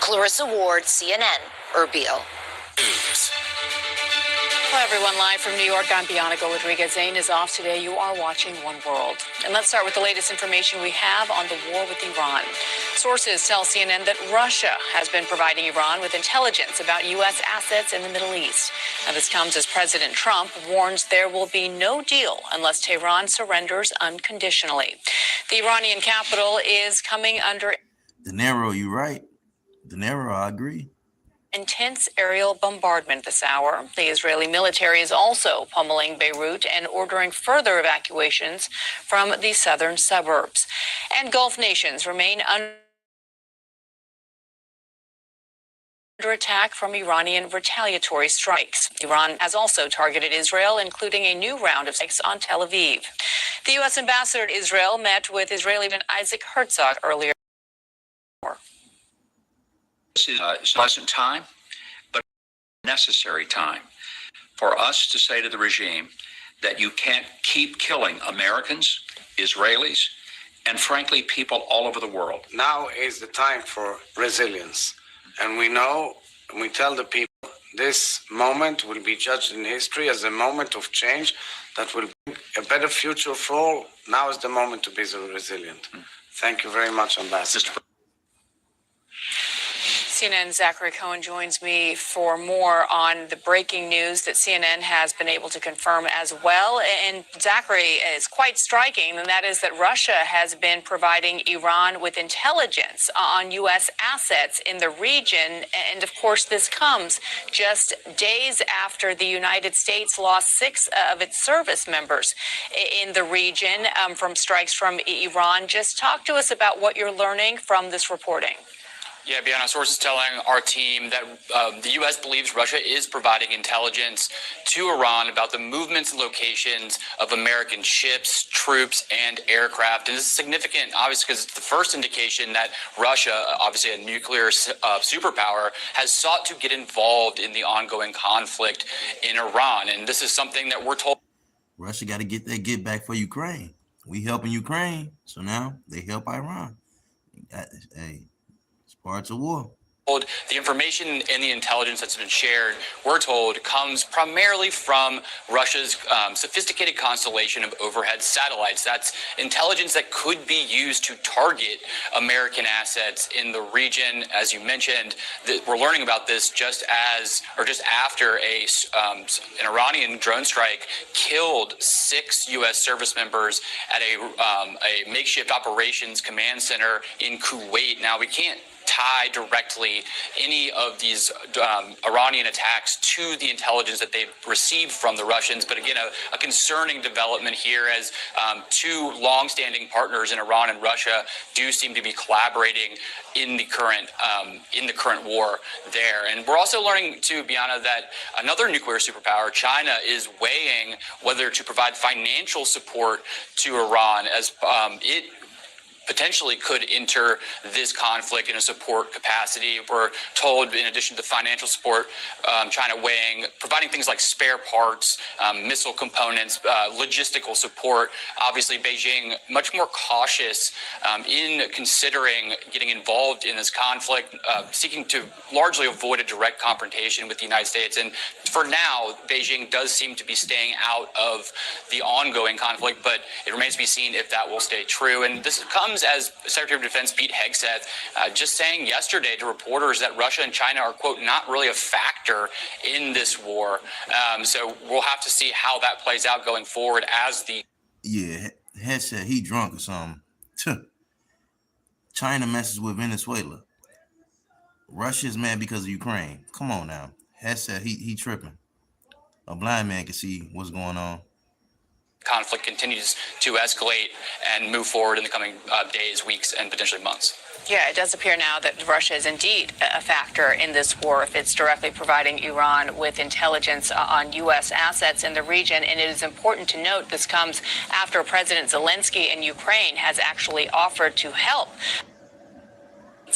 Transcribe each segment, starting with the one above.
Clarissa Ward, CNN, Erbil. News. Hello, everyone. Live from New York, I'm Bianca Rodriguez. Zayn is off today. You are watching One World. And let's start with the latest information we have on the war with Iran. Sources tell CNN that Russia has been providing Iran with intelligence about U.S. assets in the Middle East. Now, this comes as President Trump warns there will be no deal unless Tehran surrenders unconditionally. The Iranian capital is coming under... De Niro, you right. De Niro, I agree. Intense aerial bombardment this hour. The Israeli military is also pummeling Beirut and ordering further evacuations from the southern suburbs. And Gulf nations remain under attack from Iranian retaliatory strikes. Iran has also targeted Israel, including a new round of strikes on Tel Aviv. The U.S. ambassador to Israel met with Israeli President Isaac Herzog earlier. This is a pleasant time, but necessary time for us to say to the regime that you can't keep killing Americans, Israelis, and frankly, people all over the world. Now is the time for resilience. And we know, and we tell the people, this moment will be judged in history as a moment of change that will bring a better future for all. Now is the moment to be resilient. Thank you very much, Ambassador. CNN's Zachary Cohen joins me for more on the breaking news that CNN has been able to confirm as well. And Zachary, is quite striking, and that is that Russia has been providing Iran with intelligence on U.S. assets in the region. And of course, this comes just days after the United States lost 6 of its service members in the region from strikes from Iran. Just talk to us about what you're learning from this reporting. Yeah, Bianca, sources telling our team that the U.S. believes Russia is providing intelligence to Iran about the movements and locations of American ships, troops, and aircraft. And this is significant, obviously, because it's the first indication that Russia, obviously a nuclear superpower, has sought to get involved in the ongoing conflict in Iran. And this is something that we're told. Russia got to get that get back for Ukraine. We helping Ukraine, so now they help Iran. Hey. Parts of war. The information and the intelligence that's been shared, we're told, comes primarily from Russia's sophisticated constellation of overhead satellites. That's intelligence that could be used to target American assets in the region. As you mentioned, we're learning about this just after an Iranian drone strike killed 6 U.S. service members at a makeshift operations command center in Kuwait. Now, we can't tie directly any of these Iranian attacks to the intelligence that they've received from the Russians. But again, a concerning development here as 2 longstanding partners in Iran and Russia do seem to be collaborating in the current war there. And we're also learning too, Bianca, that another nuclear superpower, China, is weighing whether to provide financial support to Iran as it potentially could enter this conflict in a support capacity. We're told, in addition to financial support, China providing things like spare parts, missile components, logistical support. Obviously, Beijing much more cautious in considering getting involved in this conflict, seeking to largely avoid a direct confrontation with the United States. And for now, Beijing does seem to be staying out of the ongoing conflict, but it remains to be seen if that will stay true. And this comes as Secretary of Defense Pete Hegseth just saying yesterday to reporters that Russia and China are, quote, not really a factor in this war. So we'll have to see how that plays out going forward as the... Yeah, Hegseth, he drunk or something. China messes with Venezuela. Russia's mad because of Ukraine. Come on now. Hegseth, he tripping. A blind man can see what's going on. Conflict continues to escalate and move forward in the coming days, weeks, and potentially months. Yeah, it does appear now that Russia is indeed a factor in this war if it's directly providing Iran with intelligence on U.S. assets in the region. And it is important to note this comes after President Zelensky in Ukraine has actually offered to help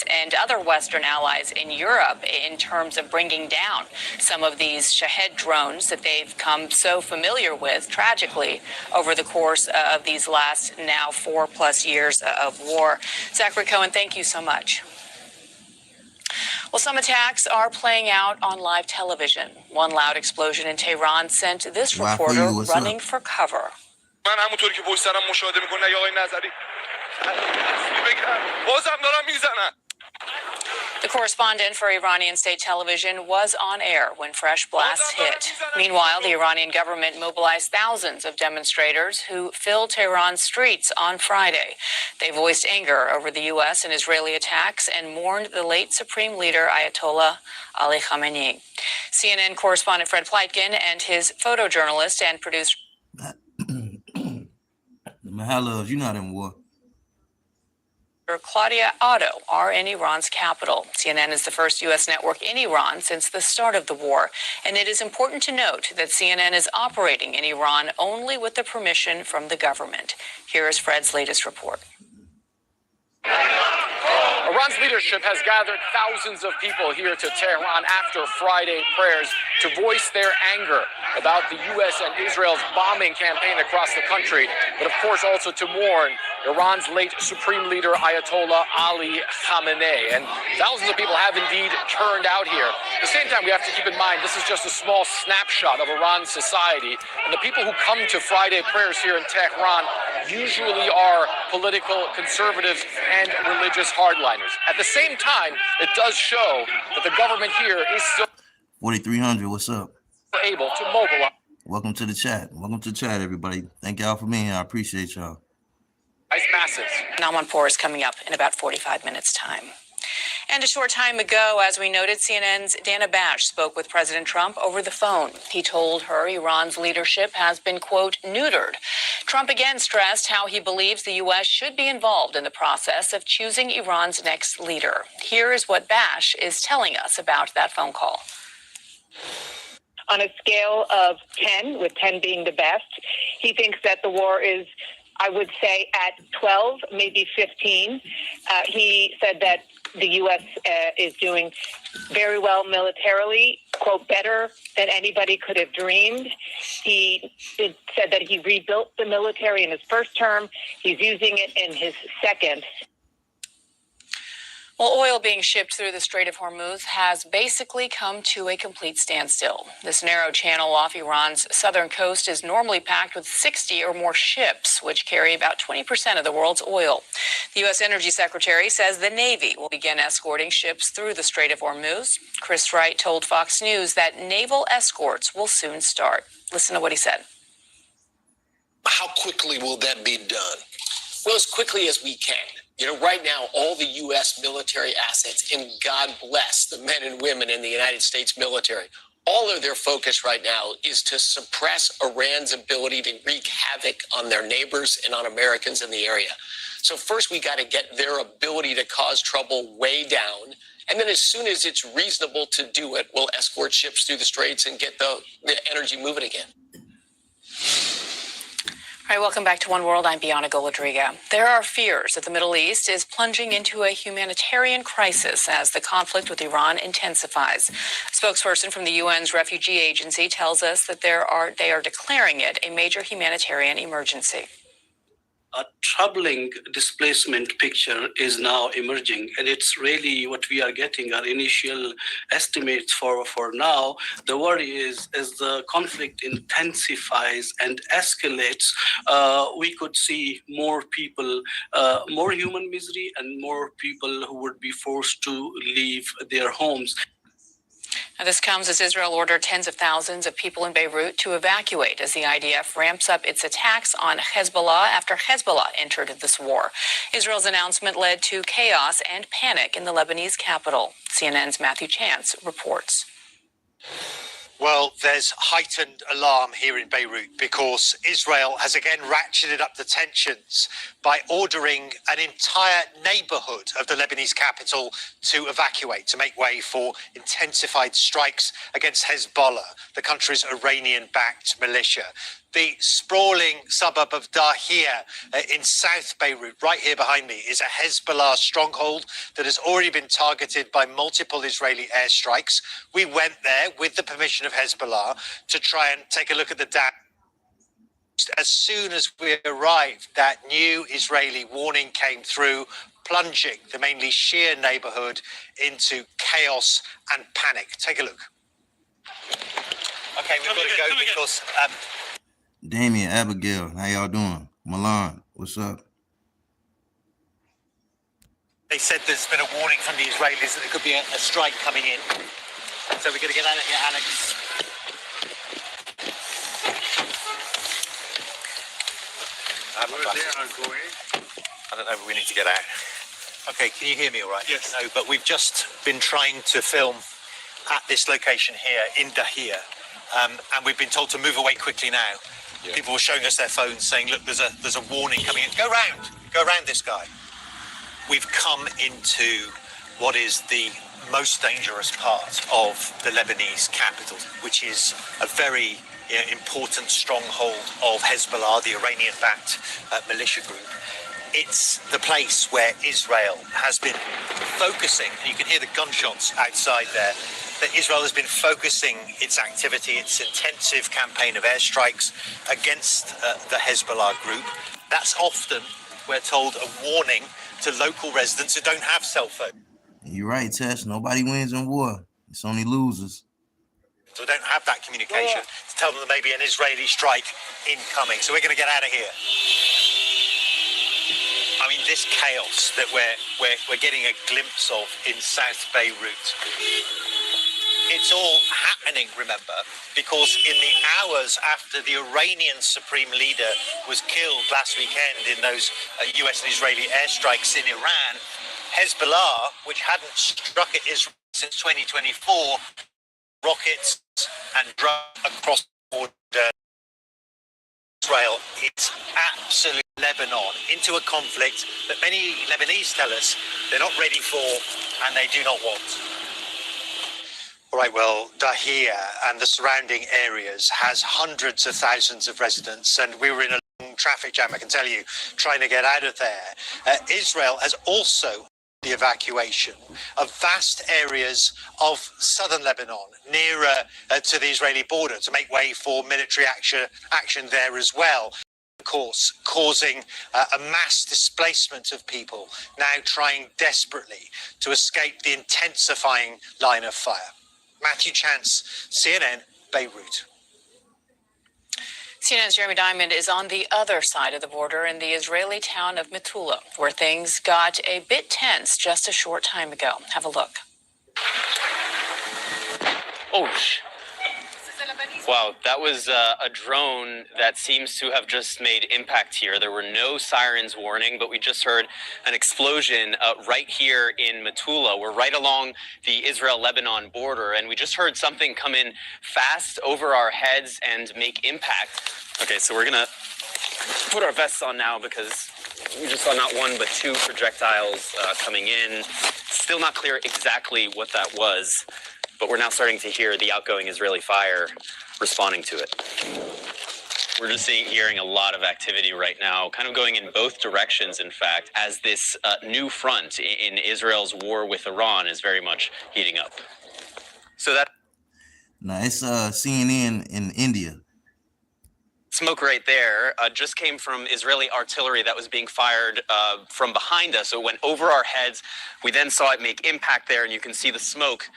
and other Western allies in Europe in terms of bringing down some of these Shahed drones that they've come so familiar with, tragically, over the course of these last now 4+ years of war. Zachary Cohen, thank you so much. Well, some attacks are playing out on live television. One loud explosion in Tehran sent this Why for reporter you? What's running up? for cover. من همونطوری که پشت سرم مشاهده میکنه یا آقای نظری بازم دارم میزنن. The correspondent for Iranian state television was on air when fresh blasts hit. Meanwhile, the Iranian government mobilized thousands of demonstrators who filled Tehran's streets on Friday. They voiced anger over the U.S. and Israeli attacks and mourned the late Supreme Leader Ayatollah Ali Khamenei. CNN correspondent Fred Pleitgen and his photojournalist and producer Mahala, you're not in war. Claudia Otto are in Iran's capital. CNN is the first U.S. network in Iran since the start of the war, and it is important to note that CNN is operating in Iran only with the permission from the government. Here is Fred's latest report. Iran's leadership has gathered thousands of people here to Tehran after Friday prayers to voice their anger about the U.S. and Israel's bombing campaign across the country, but of course also to mourn Iran's late Supreme Leader Ayatollah Ali Khamenei. And thousands of people have indeed turned out here. At the same time, we have to keep in mind this is just a small snapshot of Iran's society. And the people who come to Friday prayers here in Tehran usually are political conservatives and religious hardliners. At the same time, it does show that the government here is still 4300, what's up? able to mobilize. Welcome to the chat. Welcome to the chat, everybody. Thank y'all for being here. I appreciate y'all. Masses. Namanpour is coming up in about 45 minutes' time. And a short time ago, as we noted, CNN's Dana Bash spoke with President Trump over the phone. He told her Iran's leadership has been, quote, neutered. Trump again stressed how he believes the U.S. should be involved in the process of choosing Iran's next leader. Here is what Bash is telling us about that phone call. On a scale of 10, with 10 being the best, he thinks that the war is, I would say, at 12, maybe 15. He said that the U.S. is doing very well militarily, quote, better than anybody could have dreamed. He said that he rebuilt the military in his first term. He's using it in his second. Well, oil being shipped through the Strait of Hormuz has basically come to a complete standstill. This narrow channel off Iran's southern coast is normally packed with 60 or more ships, which carry about 20% of the world's oil. The U.S. Energy Secretary says the Navy will begin escorting ships through the Strait of Hormuz. Chris Wright told Fox News that naval escorts will soon start. Listen to what he said. How quickly will that be done? Well, as quickly as we can. You know, right now, all the U.S. military assets, and God bless the men and women in the United States military, all of their focus right now is to suppress Iran's ability to wreak havoc on their neighbors and on Americans in the area. So first, we got to get their ability to cause trouble way down. And then as soon as it's reasonable to do it, we'll escort ships through the straits and get the energy moving again. All right, welcome back to One World. I'm Bianca Goladriga. There are fears that the Middle East is plunging into a humanitarian crisis as the conflict with Iran intensifies. A spokesperson from the UN's refugee agency tells us that they are declaring it a major humanitarian emergency. A troubling displacement picture is now emerging, and it's really what we are getting our initial estimates for now. The worry is as the conflict intensifies and escalates, we could see more people, more human misery, and more people who would be forced to leave their homes. Now, this comes as Israel ordered tens of thousands of people in Beirut to evacuate as the IDF ramps up its attacks on Hezbollah after Hezbollah entered this war. Israel's announcement led to chaos and panic in the Lebanese capital. CNN's Matthew Chance reports. Well, there's heightened alarm here in Beirut because Israel has again ratcheted up the tensions by ordering an entire neighborhood of the Lebanese capital to evacuate, to make way for intensified strikes against Hezbollah, the country's Iranian-backed militia. The sprawling suburb of Dahir in South Beirut, right here behind me, is a Hezbollah stronghold that has already been targeted by multiple Israeli airstrikes. We went there with the permission of Hezbollah to try and take a look at the damage. As soon as we arrived, that new Israeli warning came through. plunging the mainly Shia neighborhood into chaos and panic. Take a look. Okay, we've got to go because Damien, Abigail, how y'all doing? Milan, what's up? they said there's been a warning from the Israelis that there could be a strike coming in. So we're going to get out of here, Alex. I don't know, but we need to get out. Okay, can you hear me all right? Yes. No, but we've just been trying to film at this location here in Dahir, and we've been told to move away quickly now. Yeah. People were showing us their phones saying, look, there's a warning coming in. Go round this guy. We've come into what is the most dangerous part of the Lebanese capital, which is a very important stronghold of Hezbollah, the Iranian-backed militia group. It's the place where Israel has been focusing, and you can hear the gunshots outside there, that Israel has been focusing its activity, its intensive campaign of airstrikes against the Hezbollah group. That's often, we're told, a warning to local residents who don't have cell phones. You're right, Tess. Nobody wins in war. It's only losers. So we don't have that communication to tell them there may be an Israeli strike incoming. So we're going to get out of here. I mean, this chaos that we're getting a glimpse of in South Beirut, it's all happening, remember, because in the hours after the Iranian supreme leader was killed last weekend in those US and Israeli airstrikes in Iran, Hezbollah, which hadn't struck at Israel since 2024, rockets and drones across the border. Israel is absolute Lebanon into a conflict that many Lebanese tell us they're not ready for and they do not want. All right, well, Dahir and the surrounding areas has hundreds of thousands of residents, and we were in a long traffic jam, I can tell you, trying to get out of there. Israel has also the evacuation of vast areas of southern Lebanon, nearer to the Israeli border, to make way for military action there as well. Of course, causing a mass displacement of people, now trying desperately to escape the intensifying line of fire. Matthew Chance, CNN, Beirut. CNN's Jeremy Diamond is on the other side of the border in the Israeli town of Metula, where things got a bit tense just a short time ago. Have a look. Oh, wow, that was a drone that seems to have just made impact here. There were no sirens warning, but we just heard an explosion right here in Metula. We're right along the Israel-Lebanon border, and we just heard something come in fast over our heads and make impact. Okay, so we're gonna put our vests on now because we just saw not one but two projectiles coming in. Still not clear exactly what that was, but we're now starting to hear the outgoing Israeli fire responding to it. We're just hearing a lot of activity right now, kind of going in both directions, in fact, as this new front in Israel's war with Iran is very much heating up. So that... Now, it's CNN in India. Smoke right there just came from Israeli artillery that was being fired from behind us. So it went over our heads. We then saw it make impact there, and you can see the smoke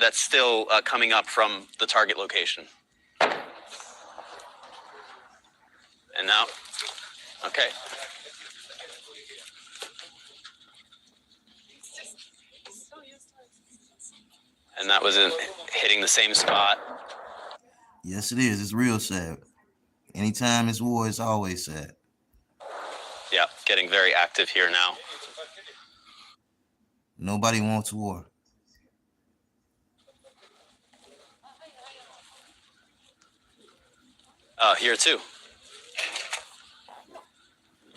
that's still coming up from the target location. And now, okay. And that was hitting the same spot. Yes, it is. It's real sad. Anytime it's war, it's always sad. Yeah, getting very active here now. Nobody wants war. Here too.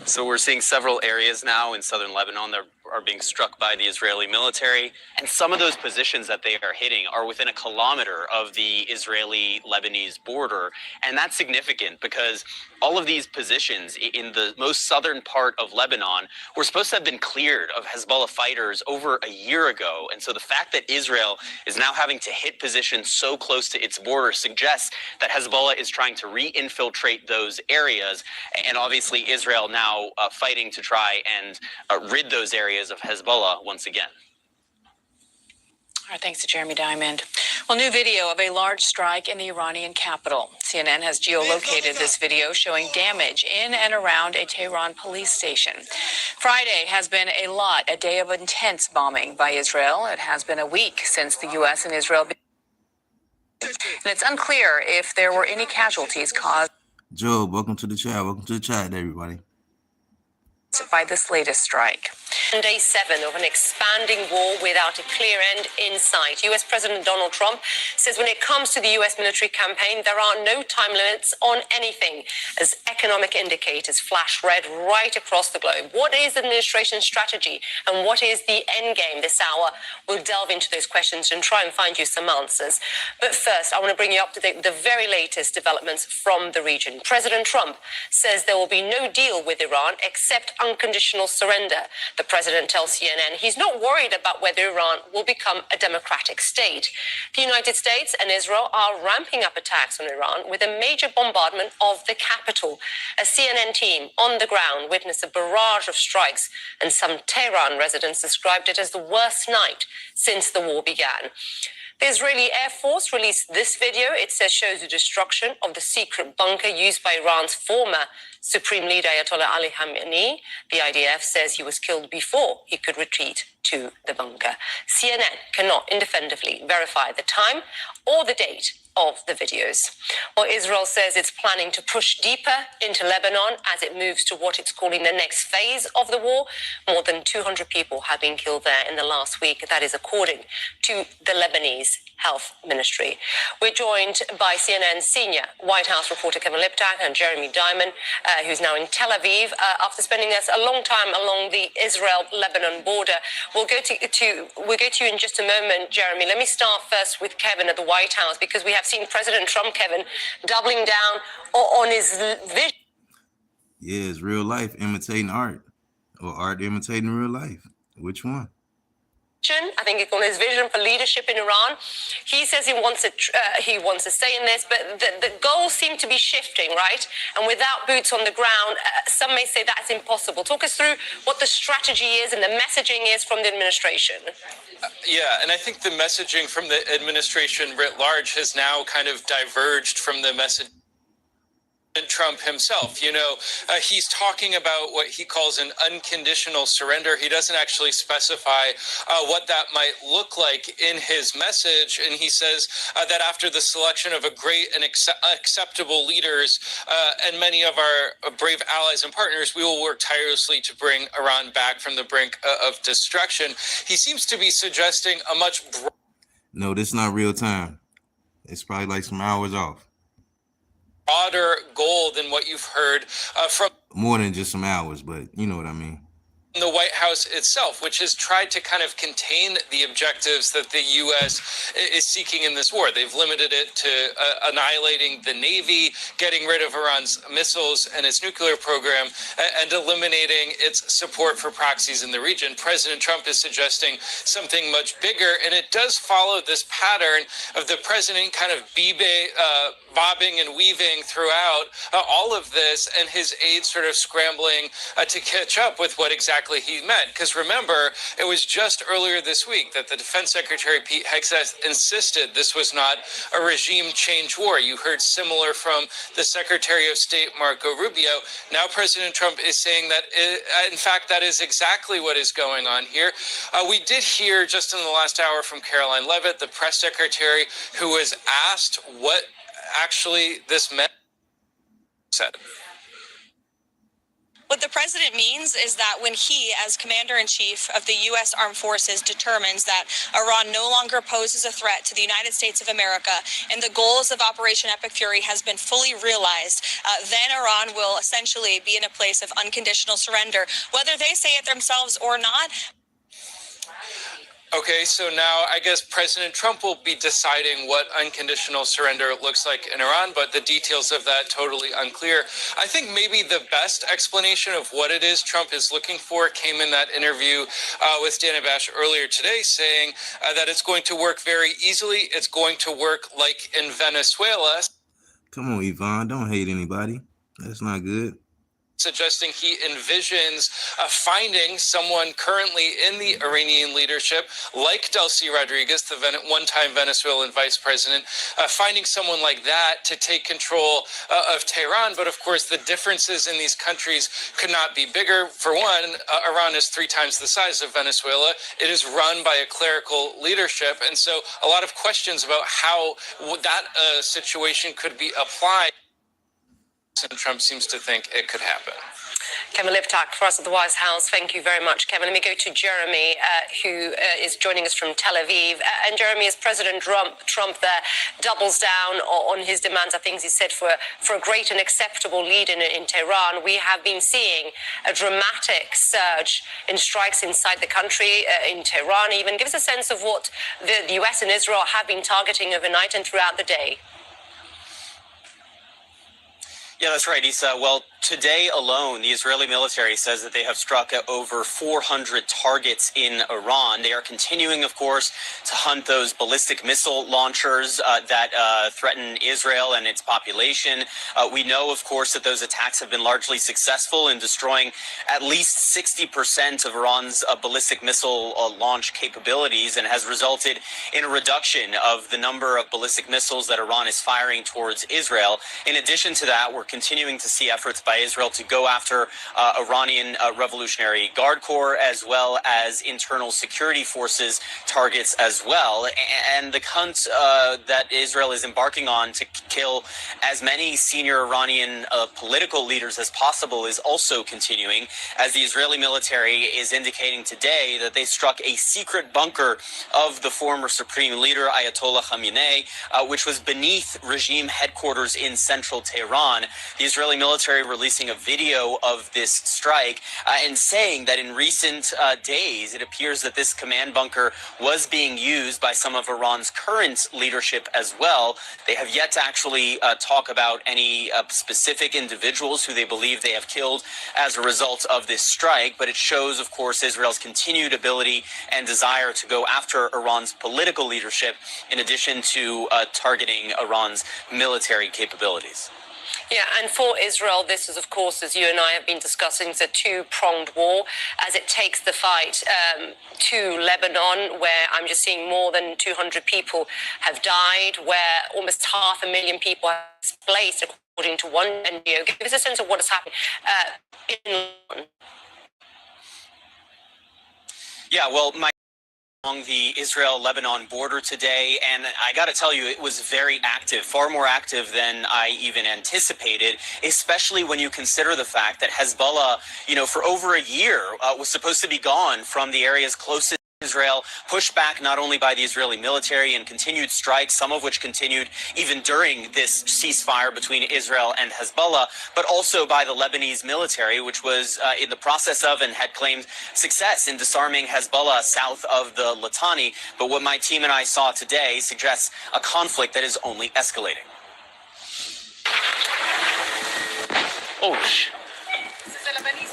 So we're seeing several areas now in southern Lebanon that are being struck by the Israeli military. And some of those positions that they are hitting are within a kilometer of the Israeli-Lebanese border. And that's significant because all of these positions in the most southern part of Lebanon were supposed to have been cleared of Hezbollah fighters over a year ago. And so the fact that Israel is now having to hit positions so close to its border suggests that Hezbollah is trying to re-infiltrate those areas. And obviously Israel now fighting to try and rid those areas areas of Hezbollah once again. All right, thanks to Jeremy Diamond. Well, new video of a large strike in the Iranian capital. CNN has geolocated this video showing damage in and around a Tehran police station. Friday has been a day of intense bombing by Israel. It has been a week since the U.S. and Israel. And it's unclear if there were any casualties caused. Joe, welcome to the chat. Welcome to the chat, everybody. By this latest strike. Day 7 of an expanding war without a clear end in sight. U.S. President Donald Trump says when it comes to the U.S. military campaign, there are no time limits on anything as economic indicators flash red right across the globe. What is the administration's strategy and what is the end game this hour? We'll delve into those questions and try and find you some answers. But first, I want to bring you up to date with the very latest developments from the region. President Trump says there will be no deal with Iran except unconditional surrender. The president tells CNN he's not worried about whether Iran will become a democratic state. The United States and Israel are ramping up attacks on Iran with a major bombardment of the capital. A CNN team on the ground witnessed a barrage of strikes, and some Tehran residents described it as the worst night since the war began. The Israeli Air Force released this video. It says shows the destruction of the secret bunker used by Iran's former Supreme Leader Ayatollah Ali Khamenei. The IDF says he was killed before he could retreat to the bunker. CNN cannot independently verify the time or the date of the videos. Well, Israel says it's planning to push deeper into Lebanon as it moves to what it's calling the next phase of the war. More than 200 people have been killed there in the last week. That is according to the Lebanese Health Ministry. We're joined by CNN's senior White House reporter Kevin Liptak and Jeremy Diamond, who's now in Tel Aviv after spending a long time along the Israel-Lebanon border. We'll go to you in just a moment, Jeremy. Let me start first with Kevin at the White House, because we have seen President Trump, Kevin, doubling down on his vision. Yeah, it's real life imitating art, or art imitating real life. Which one? I think it's on his vision for leadership in Iran. He says he wants to stay in this, but the goals seem to be shifting, right? And without boots on the ground, some may say that's impossible. Talk us through what the strategy is and the messaging is from the administration. Yeah, and I think the messaging from the administration writ large has now kind of diverged from the message Trump himself. He's talking about what he calls an unconditional surrender. He doesn't actually specify what that might look like in his message. And he says that after the selection of a great and acceptable leaders and many of our brave allies and partners, we will work tirelessly to bring Iran back from the brink of destruction. He seems to be suggesting a much No, this is not real time. It's probably like some hours off. Broader goal than what you've heard from more than just some hours, but you know what I mean. The White House itself, which has tried to kind of contain the objectives that the U.S. is seeking in this war. They've limited it to annihilating the Navy, getting rid of Iran's missiles and its nuclear program, and eliminating its support for proxies in the region. President Trump is suggesting something much bigger, and it does follow this pattern of the president kind of bobbing and weaving throughout all of this, and his aides sort of scrambling to catch up with what exactly he meant. Because remember, it was just earlier this week that the Defense Secretary Pete Hegseth insisted this was not a regime change war. You heard similar from the Secretary of State Marco Rubio. Now President Trump is saying that, in fact, that is exactly what is going on here. We did hear just in the last hour from Caroline Leavitt, the press secretary, who was asked what actually this meant. Said. What the president means is that when he, as commander-in-chief of the U.S. Armed Forces, determines that Iran no longer poses a threat to the United States of America and the goals of Operation Epic Fury has been fully realized, then Iran will essentially be in a place of unconditional surrender, whether they say it themselves or not. Okay, so now I guess President Trump will be deciding what unconditional surrender looks like in Iran, but the details of that totally unclear. I think maybe the best explanation of what it is Trump is looking for came in that interview with Dana Bash earlier today, saying that it's going to work very easily. It's going to work like in Venezuela. Come on, Yvonne, don't hate anybody. That's not good. suggesting he envisions finding someone currently in the Iranian leadership, like Delcy Rodriguez, the one-time Venezuelan vice president, finding someone like that to take control of Tehran. But of course, the differences in these countries could not be bigger. For one, Iran is 3 times the size of Venezuela. It is run by a clerical leadership. And so a lot of questions about how that situation could be applied. And Trump seems to think it could happen. Kevin Liptak for us at the White House. Thank you very much, Kevin. Let me go to Jeremy, who is joining us from Tel Aviv. And Jeremy, as President Trump there doubles down on his demands, I think he said, for a great and acceptable lead in Tehran, we have been seeing a dramatic surge in strikes inside the country, in Tehran even. Give us a sense of what the US and Israel have been targeting overnight and throughout the day. Yeah, that's right, Issa. Well, today alone, the Israeli military says that they have struck over 400 targets in Iran. They are continuing, of course, to hunt those ballistic missile launchers that threaten Israel and its population. We know, of course, that those attacks have been largely successful in destroying at least 60% of Iran's ballistic missile launch capabilities, and has resulted in a reduction of the number of ballistic missiles that Iran is firing towards Israel. In addition to that, we're continuing to see efforts by Israel to go after Iranian Revolutionary Guard Corps, as well as internal security forces targets as well. And the hunt that Israel is embarking on to kill as many senior Iranian political leaders as possible is also continuing, as the Israeli military is indicating today that they struck a secret bunker of the former supreme leader Ayatollah Khamenei, which was beneath regime headquarters in central Tehran. The Israeli military releasing a video of this strike and saying that in recent days, it appears that this command bunker was being used by some of Iran's current leadership as well. They have yet to actually talk about any specific individuals who they believe they have killed as a result of this strike, but it shows, of course, Israel's continued ability and desire to go after Iran's political leadership, in addition to targeting Iran's military capabilities. Yeah, and for Israel, this is, of course, as you and I have been discussing, it's a two-pronged war as it takes the fight to Lebanon, where I'm just seeing more than 200 people have died, where almost 500,000 people are displaced, according to one NGO. Give us a sense of what has happened in Lebanon. Yeah, well, along the Israel-Lebanon border today, and I got to tell you, it was very active, far more active than I even anticipated, especially when you consider the fact that Hezbollah, for over a year was supposed to be gone from the areas closest to Israel, pushed back not only by the Israeli military and continued strikes, some of which continued even during this ceasefire between Israel and Hezbollah, but also by the Lebanese military, which was in the process of and had claimed success in disarming Hezbollah south of the Litani. But what my team and I saw today suggests a conflict that is only escalating.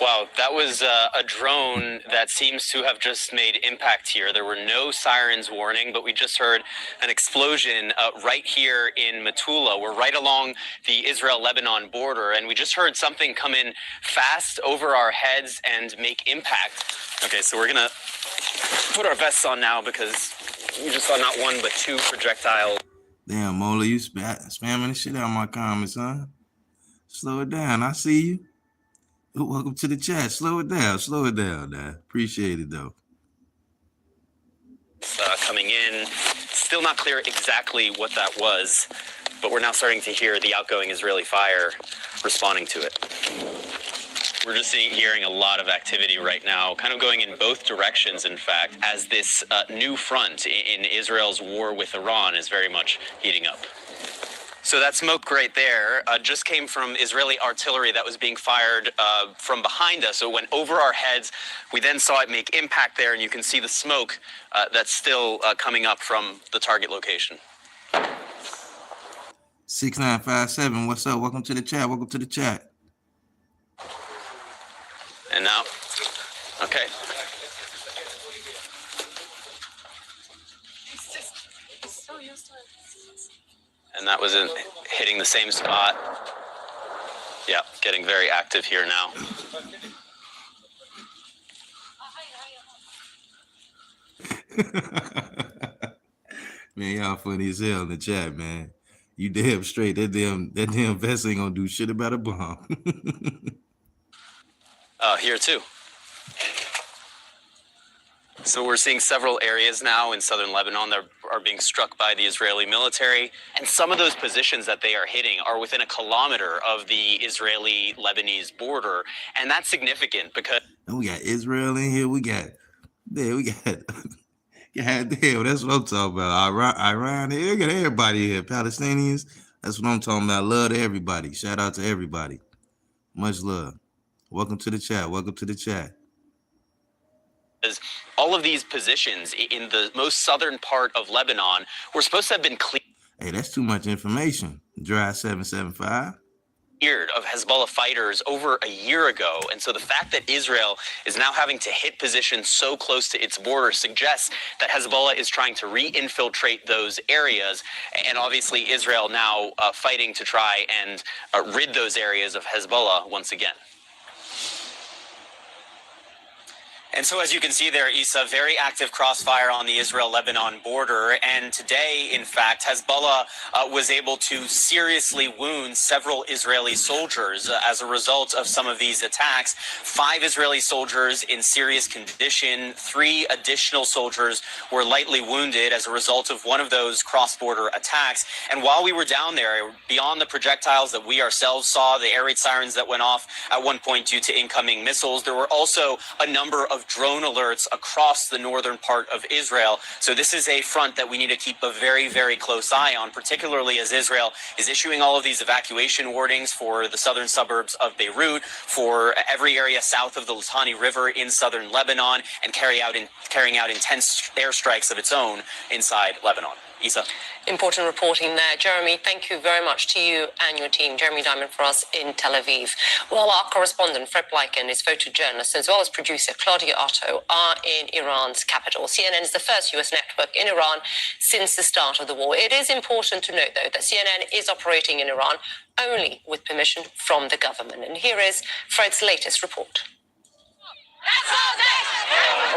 Wow, that was a drone that seems to have just made impact here. There were no sirens warning, but we just heard an explosion right here in Metula. We're right along the Israel-Lebanon border, and we just heard something come in fast over our heads and make impact. Okay, so we're going to put our vests on now because we just saw not one but 2 projectiles. Damn, Mola, you spamming the shit out of my comments, huh? Slow it down. I see you. Welcome to the chat. Slow it down. Slow it down, man. Appreciate it, though. Coming in. Still not clear exactly what that was, but we're now starting to hear the outgoing Israeli fire responding to it. We're just hearing a lot of activity right now, kind of going in both directions, in fact, as this new front in Israel's war with Iran is very much heating up. So that smoke right there just came from Israeli artillery that was being fired from behind us. So it went over our heads. We then saw it make impact there, and you can see the smoke that's still coming up from the target location. 6957, what's up? Welcome to the chat. Welcome to the chat. And now, okay. And that was hitting the same spot. Yeah, getting very active here now. Man, y'all funny as hell in the chat, man. You damn straight. That damn vest ain't gonna do shit about a bomb. Here too. So we're seeing several areas now in southern Lebanon that are being struck by the Israeli military. And some of those positions that they are hitting are within a kilometer of the Israeli-Lebanese border. And that's significant because... And we got Israel in here. We got yeah, damn, that's what I'm talking about. Iran here. We got everybody here. Palestinians. That's what I'm talking about. Love to everybody. Shout out to everybody. Much love. Welcome to the chat. Welcome to the chat. All of these positions in the most southern part of Lebanon were supposed to have been cleared. Hey, that's too much information. Dry 775. Of Hezbollah fighters over a year ago. And so the fact that Israel is now having to hit positions so close to its border suggests that Hezbollah is trying to re-infiltrate those areas. And obviously Israel now fighting to try and rid those areas of Hezbollah once again. And so as you can see there, Issa, very active crossfire on the Israel-Lebanon border. And today, in fact, Hezbollah was able to seriously wound several Israeli soldiers as a result of some of these attacks. 5 Israeli soldiers in serious condition. 3 additional soldiers were lightly wounded as a result of one of those cross-border attacks. And while we were down there, beyond the projectiles that we ourselves saw, the air raid sirens that went off at one point due to incoming missiles, there were also a number of drone alerts across the northern part of Israel. So this is a front that we need to keep a very, very close eye on, particularly as Israel is issuing all of these evacuation warnings for the southern suburbs of Beirut, for every area south of the Litani River in southern Lebanon, and carrying out intense airstrikes of its own inside Lebanon. Issa. Important reporting there. Jeremy, thank you very much to you and your team. Jeremy Diamond for us in Tel Aviv. Well, our correspondent, Fred Bleiken, his photojournalist, as well as producer Claudia Otto, are in Iran's capital. CNN is the first U.S. network in Iran since the start of the war. It is important to note, though, that CNN is operating in Iran only with permission from the government. And here is Fred's latest report.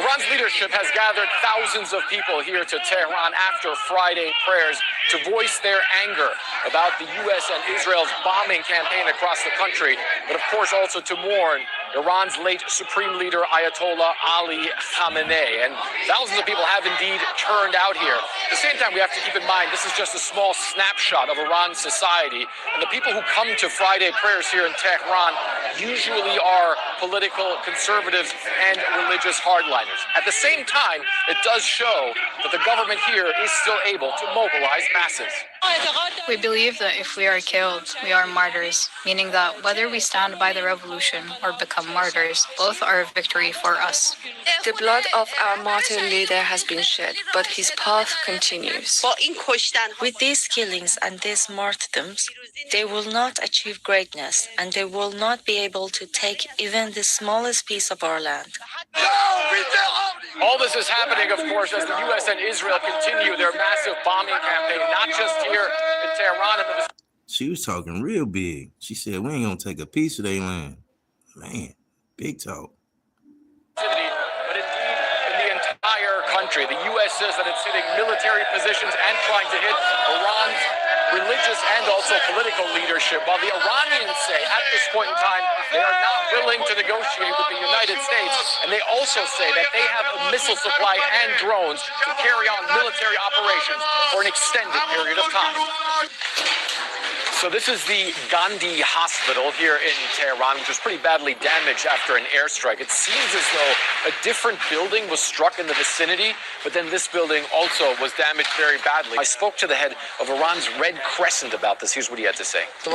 Iran's leadership has gathered thousands of people here to Tehran after Friday prayers to voice their anger about the U.S. and Israel's bombing campaign across the country, but of course also to mourn Iran's late supreme leader Ayatollah Ali Khamenei. And thousands of people have indeed turned out here. At the same time, we have to keep in mind this is just a small snapshot of Iran's society, and the people who come to Friday prayers here in Tehran usually are political conservatives and religious hardliners. At the same time, it does show that the government here is still able to mobilize masses. We believe that if we are killed, we are martyrs, meaning that whether we stand by the revolution or become martyrs, both are a victory for us. The blood of our martyr leader has been shed, but his path continues. With these killings and these martyrdoms, they will not achieve greatness, and they will not be able to take even the smallest piece of our land. All this is happening, of course, as the U.S. and Israel continue their massive bombing campaign, not just here in Tehran. She was talking real big. She said, we ain't gonna take a piece of their land. Man, big talk. But indeed, in the entire country, the U.S. says that it's hitting military positions and trying to hit Iran's religious and also political leadership, while the Iranians say at this point in time they are not willing to negotiate with the United States, and they also say that they have a missile supply and drones to carry on military operations for an extended period of time. So this is the Gandhi Hospital here in Tehran, which was pretty badly damaged after an airstrike. It seems as though a different building was struck in the vicinity, but then this building also was damaged very badly. I spoke to the head of Iran's Red Crescent about this. Here's what he had to say. Can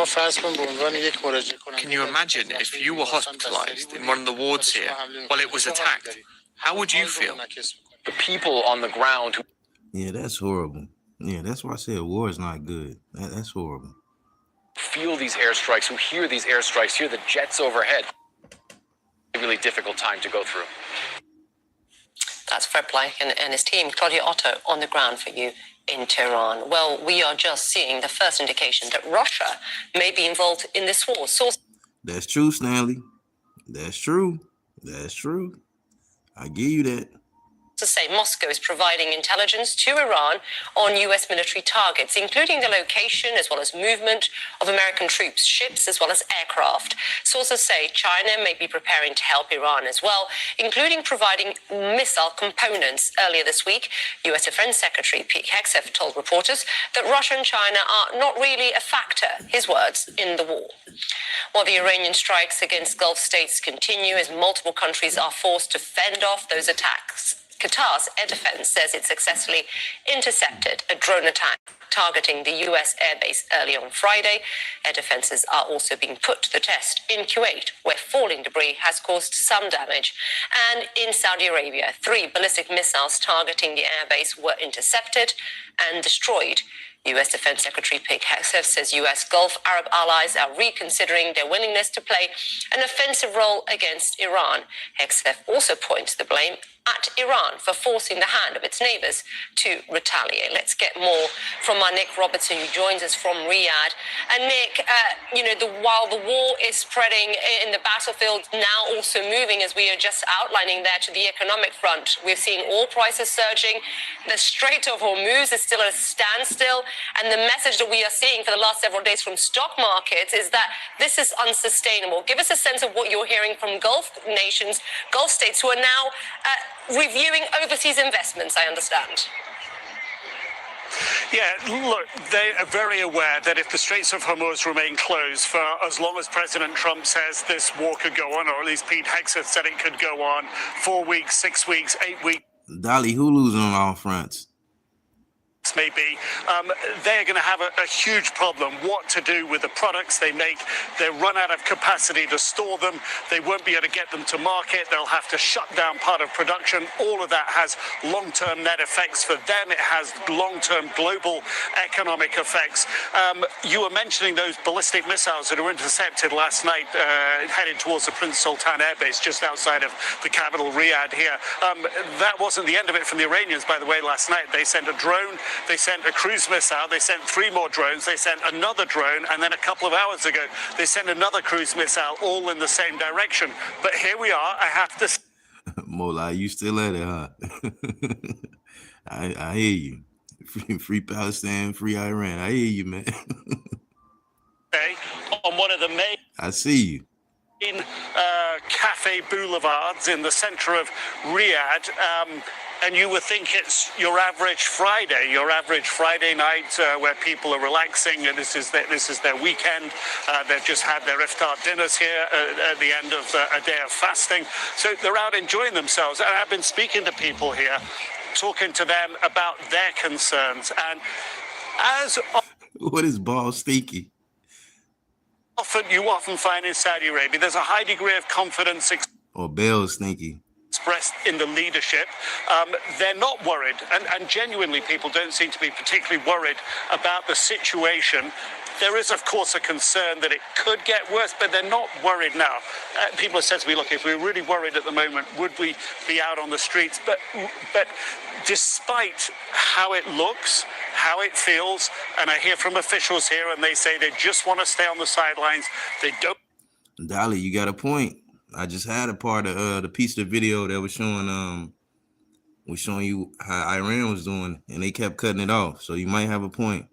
you imagine if you were hospitalized in one of the wards here while it was attacked? How would you feel? The people on the ground who... Yeah, that's horrible. Yeah, that's why I said war is not good. That's horrible. Feel these airstrikes, who hear these airstrikes, hear the jets overhead. A really difficult time to go through. That's Fred Bleiken and his team. Claudia Otto on the ground for you in Tehran. Well, we are just seeing the first indication that Russia may be involved in this war. That's true, Stanley. That's true. That's true. I give you that. To say Moscow is providing intelligence to Iran on U.S. military targets, including the location as well as movement of American troops, ships as well as aircraft. Sources say China may be preparing to help Iran as well, including providing missile components. Earlier this week, U.S. Defense Secretary Pete Hegseth told reporters that Russia and China are not really a factor, his words, in the war. While the Iranian strikes against Gulf states continue as multiple countries are forced to fend off those attacks, Qatar's air defense says it successfully intercepted a drone attack targeting the U.S. airbase early on Friday. Air defenses are also being put to the test in Kuwait, where falling debris has caused some damage. And in Saudi Arabia, 3 ballistic missiles targeting the airbase were intercepted and destroyed. U.S. Defense Secretary Pete Hegseth says U.S. Gulf Arab allies are reconsidering their willingness to play an offensive role against Iran. Hegseth also points the blame at Iran for forcing the hand of its neighbors to retaliate. Let's get more from our Nick Robertson, who joins us from Riyadh. And Nick, while the war is spreading in the battlefield, now also moving, as we are just outlining there, to the economic front. We're seeing oil prices surging. The Strait of Hormuz is still at a standstill. And the message that we are seeing for the last several days from stock markets is that this is unsustainable. Give us a sense of what you're hearing from Gulf nations, Gulf states, who are now reviewing overseas investments, I understand. Yeah, look, they are very aware that if the Straits of Hormuz remain closed for as long as President Trump says this war could go on, or at least Pete Hegseth said it could go on, 4 weeks, 6 weeks, 8 weeks. Dolly, who losing on all fronts? Maybe they're going to have a huge problem what to do with the products they make. They'll run out of capacity to store them. They won't be able to get them to market. They'll have to shut down part of production. All of that has long-term net effects for them. It has long-term global economic effects. You were mentioning those ballistic missiles that were intercepted last night headed towards the Prince Sultan Air Base just outside of the capital, Riyadh here. That wasn't the end of it from the Iranians, by the way. Last night they sent a drone. They sent a cruise missile, they sent 3 more drones, they sent another drone, and then a couple of hours ago, they sent another cruise missile, all in the same direction. But here we are, I have to... Mola, you still at it, huh? I hear you. Free Palestine, free Iran. I hear you, man. Okay, on one of the main... I see you. Cafe boulevards in the center of Riyadh, and you would think it's your average Friday night where people are relaxing, and this is their weekend. They've just had their iftar dinners here at the end of a day of fasting, so they're out enjoying themselves. And I've been speaking to people here, talking to them about their concerns, and as what is ball stinky? You often find in Saudi Arabia, there's a high degree of confidence or Bell stinky expressed in the leadership. They're not worried, and genuinely people don't seem to be particularly worried about the situation. There is, of course, a concern that it could get worse, but they're not worried now. People have said to me, look, if we're really worried at the moment, would we be out on the streets? But despite how it looks, how it feels, and I hear from officials here, and they say they just want to stay on the sidelines. They don't. Dolly, you got a point. I just had a part of the piece of the video that was showing you how Iran was doing, and they kept cutting it off. So you might have a point.